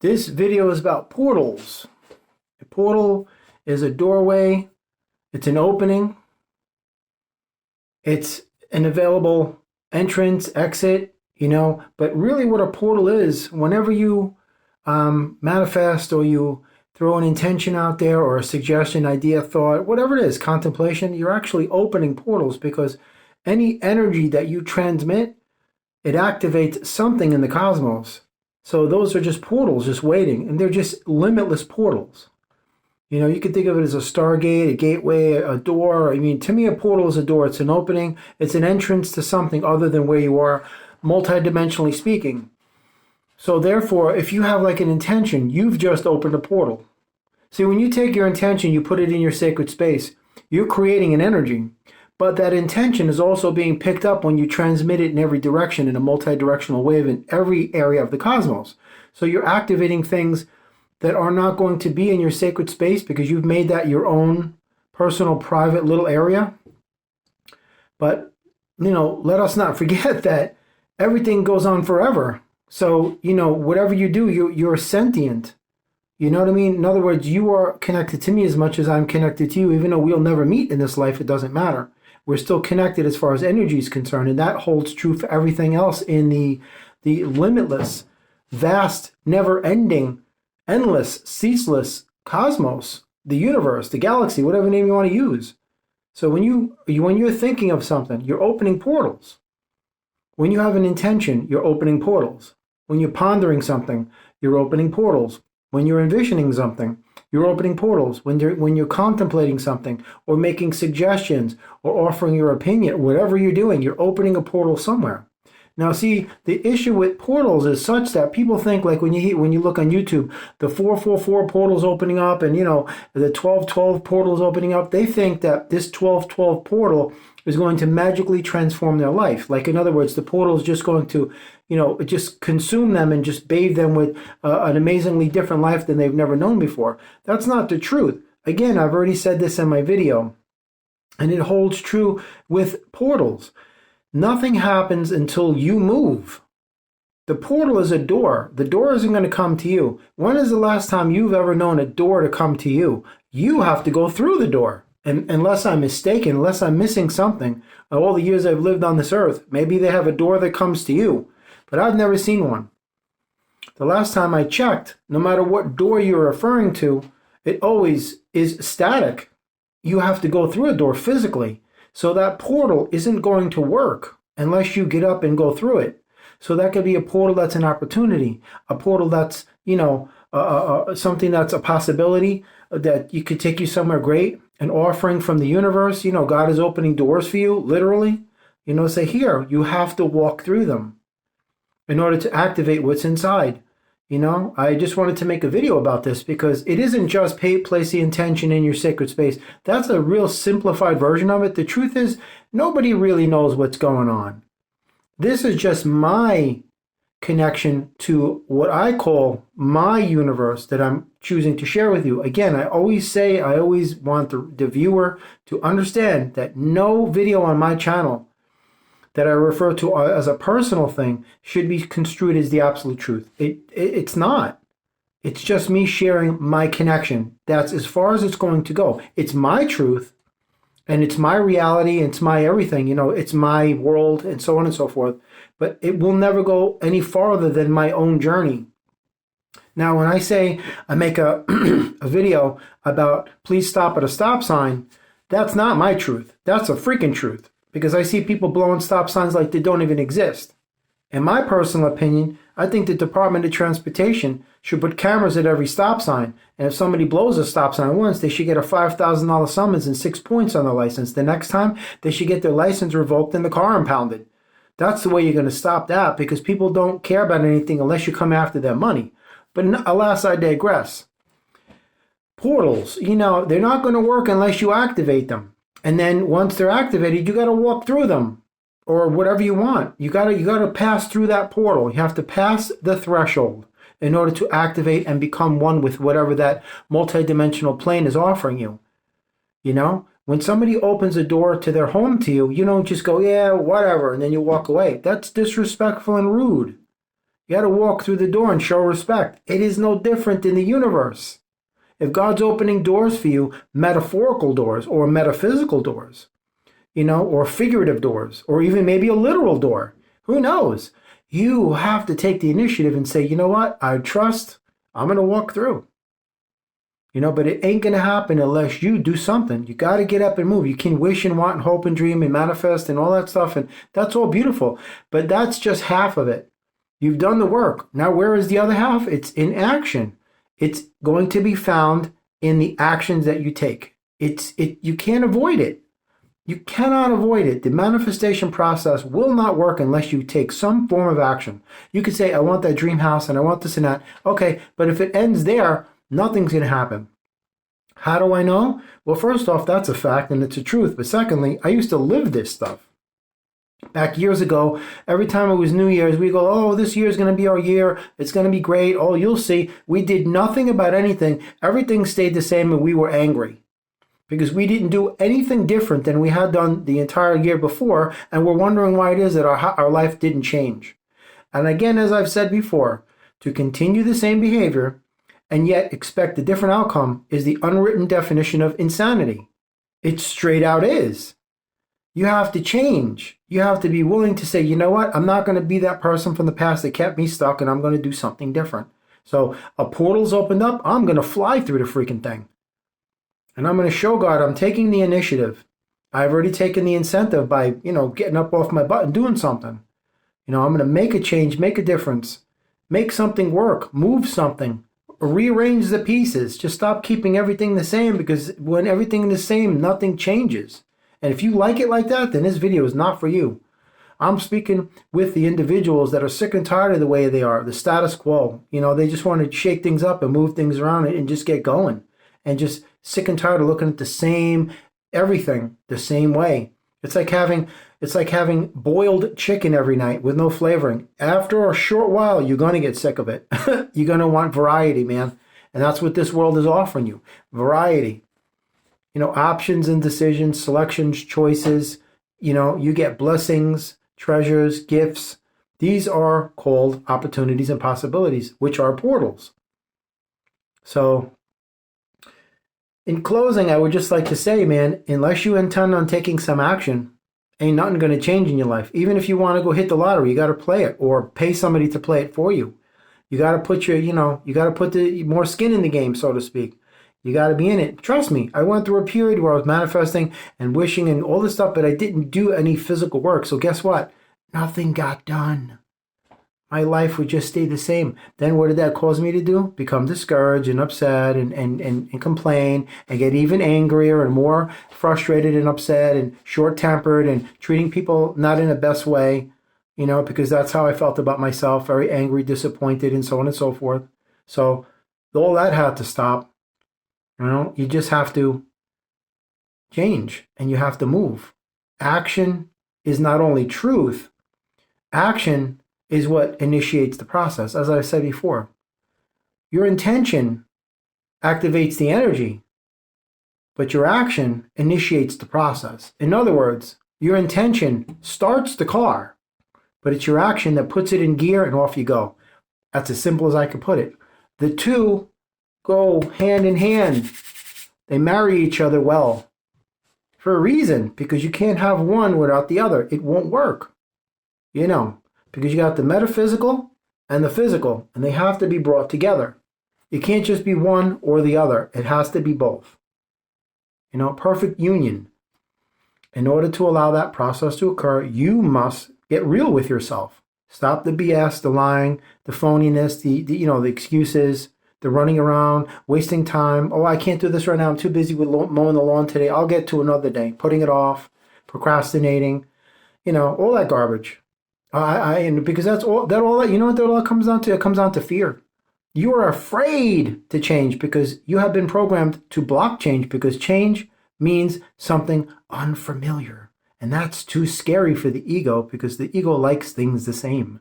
This video is about portals. A portal is a doorway, it's an opening, it's an available entrance, exit, but really what a portal is, whenever you manifest or you throw an intention out there or a suggestion, idea, thought, whatever it is, contemplation, you're actually opening portals because any energy that you transmit, it activates something in the cosmos. So those are just portals just waiting, and they're just limitless portals. You can think of it as a stargate, a gateway, a door. To me, a portal is a door. It's an opening. It's an entrance to something other than where you are, multidimensionally speaking. So therefore, if you have like an intention, you've just opened a portal. See, when you take your intention, you put it in your sacred space, you're creating an energy. But that intention is also being picked up when you transmit it in every direction in a multi-directional wave in every area of the cosmos. So you're activating things that are not going to be in your sacred space because you've made that your own personal, private little area. But, let us not forget that everything goes on forever. So, whatever you do, you're sentient. You know what I mean? In other words, you are connected to me as much as I'm connected to you. Even though we'll never meet in this life, it doesn't matter. We're still connected as far as energy is concerned. And that holds true for everything else in the limitless, vast, never-ending, endless, ceaseless cosmos, the universe, the galaxy, whatever name you want to use. So when you're thinking of something, you're opening portals. When you have an intention, you're opening portals. When you're pondering something, you're opening portals. When you're envisioning something, you're opening portals. When you're contemplating something or making suggestions or offering your opinion, whatever you're doing, you're opening a portal somewhere. Now, see, the issue with portals is such that people think, like when you look on YouTube, the 444 portals opening up and, the 1212 portals opening up, they think that this 1212 portal is going to magically transform their life. Like, in other words, the portal is just going to, just consume them and just bathe them with an amazingly different life than they've never known before. That's not the truth. Again, I've already said this in my video, and it holds true with portals. Nothing happens until you move. The portal is a door. The door isn't going to come to you. When is the last time you've ever known a door to come to you? You have to go through the door. And unless I'm mistaken, unless I'm missing something, all the years I've lived on this earth, maybe they have a door that comes to you. But I've never seen one. The last time I checked, no matter what door you're referring to, it always is static. You have to go through a door physically. So that portal isn't going to work unless you get up and go through it. So that could be a portal that's an opportunity, a portal that's, something that's a possibility that you could take you somewhere great, an offering from the universe. God is opening doors for you, literally. Say, here, you have to walk through them in order to activate what's inside. I just wanted to make a video about this because it isn't just place the intention in your sacred space. That's a real simplified version of it. The truth is, nobody really knows what's going on. This is just my connection to what I call my universe that I'm choosing to share with you. Again, I always want the viewer to understand that no video on my channel that I refer to as a personal thing should be construed as the absolute truth. It's not. It's just me sharing my connection. That's as far as it's going to go. It's my truth, and it's my reality, and it's my everything. It's my world, and so on and so forth. But it will never go any farther than my own journey. Now, when I say I make a video about please stop at a stop sign, that's not my truth. That's a freaking truth. Because I see people blowing stop signs like they don't even exist. In my personal opinion, I think the Department of Transportation should put cameras at every stop sign. And if somebody blows a stop sign once, they should get a $5,000 summons and 6 points on their license. The next time, they should get their license revoked and the car impounded. That's the way you're going to stop that, because people don't care about anything unless you come after their money. But alas, I digress. Portals, they're not going to work unless you activate them. And then once they're activated, you got to walk through them or whatever you want. You got to pass through that portal. You have to pass the threshold in order to activate and become one with whatever that multidimensional plane is offering you. When somebody opens a door to their home to you, you don't just go, yeah, whatever, and then you walk away. That's disrespectful and rude. You got to walk through the door and show respect. It is no different in the universe. If God's opening doors for you, metaphorical doors or metaphysical doors, or figurative doors, or even maybe a literal door, who knows? You have to take the initiative and say, you know what? I trust. I'm going to walk through. But it ain't going to happen unless you do something. You got to get up and move. You can wish and want and hope and dream and manifest and all that stuff. And that's all beautiful. But that's just half of it. You've done the work. Now, where is the other half? It's in action. It's going to be found in the actions that you take. You can't avoid it. You cannot avoid it. The manifestation process will not work unless you take some form of action. You could say, I want that dream house and I want this and that. Okay, but if it ends there, nothing's going to happen. How do I know? Well, first off, that's a fact and it's a truth. But secondly, I used to live this stuff. Back years ago, every time it was New Year's, we go, oh, this year's going to be our year. It's going to be great. Oh, you'll see. We did nothing about anything. Everything stayed the same and we were angry because we didn't do anything different than we had done the entire year before. And we're wondering why it is that our life didn't change. And again, as I've said before, to continue the same behavior and yet expect a different outcome is the unwritten definition of insanity. It straight out is. You have to change. You have to be willing to say, you know what? I'm not going to be that person from the past that kept me stuck and I'm going to do something different. So a portal's opened up. I'm going to fly through the freaking thing. And I'm going to show God I'm taking the initiative. I've already taken the incentive by, getting up off my butt and doing something. I'm going to make a change, make a difference, make something work, move something, rearrange the pieces. Just stop keeping everything the same because when everything is the same, nothing changes. And if you like it like that, then this video is not for you. I'm speaking with the individuals that are sick and tired of the way they are, the status quo. They just want to shake things up and move things around and just get going. And just sick and tired of looking at the same everything the same way. It's like having boiled chicken every night with no flavoring. After a short while, you're going to get sick of it. You're going to want variety, man. And that's what this world is offering you. Variety. Options and decisions, selections, choices. You get blessings, treasures, gifts. These are called opportunities and possibilities, which are portals. So, in closing, I would just like to say, man, unless you intend on taking some action, ain't nothing going to change in your life. Even if you want to go hit the lottery, you got to play it or pay somebody to play it for you. You got to put the more skin in the game, so to speak. You got to be in it. Trust me, I went through a period where I was manifesting and wishing and all this stuff, but I didn't do any physical work. So guess what? Nothing got done. My life would just stay the same. Then what did that cause me to do? Become discouraged and upset and complain and get even angrier and more frustrated and upset and short-tempered and treating people not in the best way, because that's how I felt about myself, very angry, disappointed, and so on and so forth. So all that had to stop. You just have to change and you have to move. Action is not only truth, action is what initiates the process. As I said before, your intention activates the energy, but your action initiates the process. In other words, your intention starts the car, but it's your action that puts it in gear and off you go. That's as simple as I could put it. The two go hand in hand. They marry each other well for a reason, because you can't have one without the other. It won't work, because you got the metaphysical and the physical, and they have to be brought together. It can't just be one or the other. It has to be both. Perfect union. In order to allow that process to occur, you must get real with yourself. Stop the BS, the lying, the phoniness, the excuses, the running around, wasting time. Oh, I can't do this right now. I'm too busy with mowing the lawn today. I'll get to another day. Putting it off, procrastinating, all that garbage. Because that's all that all comes down to? It comes down to fear. You are afraid to change because you have been programmed to block change, because change means something unfamiliar. And that's too scary for the ego, because the ego likes things the same.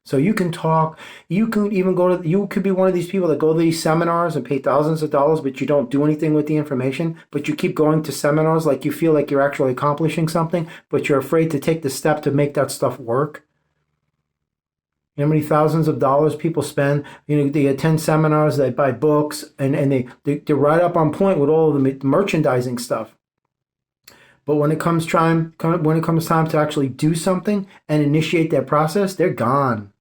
So you can talk, you can even you could be one of these people that go to these seminars and pay thousands of dollars, but you don't do anything with the information, but you keep going to seminars like you feel like you're actually accomplishing something, but you're afraid to take the step to make that stuff work. You know how many thousands of dollars people spend? You know, they attend seminars, they buy books, and they're right up on point with all of the merchandising stuff. But when it comes time to actually do something and initiate that process, they're gone.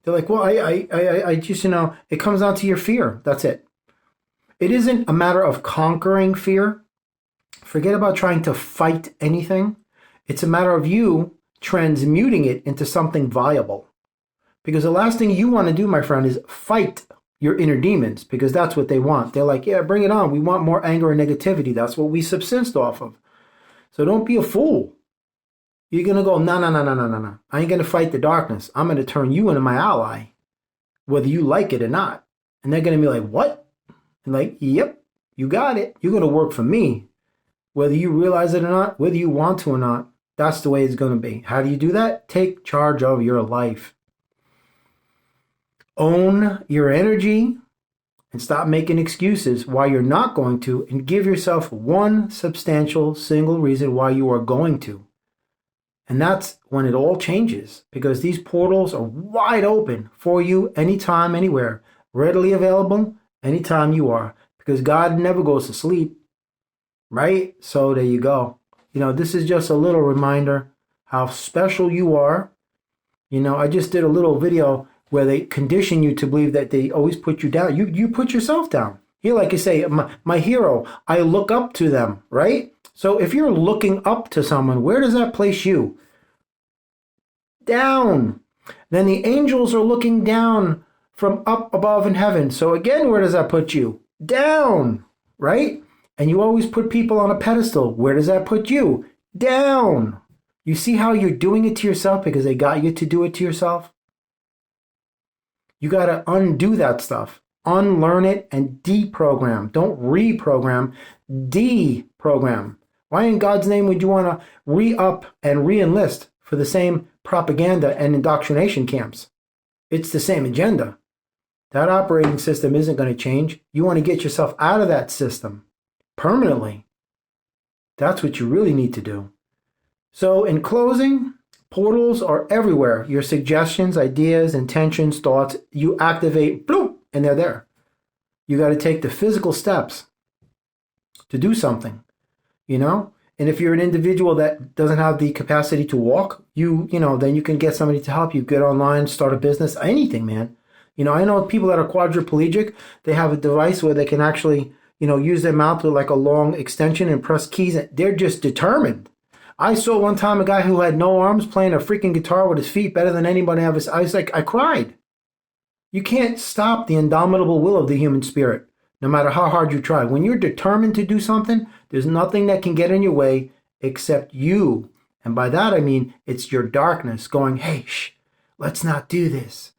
They're like, well, I just, it comes down to your fear. That's it. It isn't a matter of conquering fear. Forget about trying to fight anything. It's a matter of you transmuting it into something viable. Because the last thing you want to do, my friend, is fight your inner demons, because that's what they want. They're like, yeah, bring it on. We want more anger and negativity. That's what we subsist off of. So don't be a fool. You're going to go, no. I ain't going to fight the darkness. I'm going to turn you into my ally, whether you like it or not. And they're going to be like, what? And like, yep, you got it. You're going to work for me, whether you realize it or not, whether you want to or not. That's the way it's going to be. How do you do that? Take charge of your life. Own your energy and stop making excuses why you're not going to, and give yourself one substantial single reason why you are going to. And that's when it all changes, because these portals are wide open for you anytime, anywhere, readily available anytime you are, because God never goes to sleep, right? So there you go. This is just a little reminder how special you are. I just did a little video where they condition you to believe that they always put you down. You put yourself down. Here, like you say, my hero, I look up to them, right? So if you're looking up to someone, where does that place you? Down. Then the angels are looking down from up above in heaven. So again, where does that put you? Down, right? And you always put people on a pedestal. Where does that put you? Down. You see how you're doing it to yourself because they got you to do it to yourself? You got to undo that stuff. Unlearn it and deprogram. Don't reprogram, deprogram. Why in God's name would you want to re-up and re-enlist for the same propaganda and indoctrination camps? It's the same agenda. That operating system isn't going to change. You want to get yourself out of that system permanently. That's what you really need to do. So in closing, portals are everywhere. Your suggestions, ideas, intentions, thoughts, you activate, bloop, and they're there. You got to take the physical steps to do something, And if you're an individual that doesn't have the capacity to walk, then you can get somebody to help you. Get online, start a business, anything, man. I know people that are quadriplegic, they have a device where they can actually, use their mouth with like a long extension and press keys. They're just determined. I saw one time a guy who had no arms playing a freaking guitar with his feet better than anybody else. I was like, I cried. You can't stop the indomitable will of the human spirit, no matter how hard you try. When you're determined to do something, there's nothing that can get in your way except you. And by that, I mean, it's your darkness going, hey, let's not do this.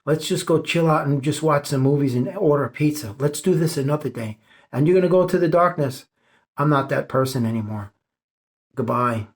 Let's just go chill out and just watch some movies and order a pizza. Let's do this another day. And you're going to go to the darkness. I'm not that person anymore. Goodbye.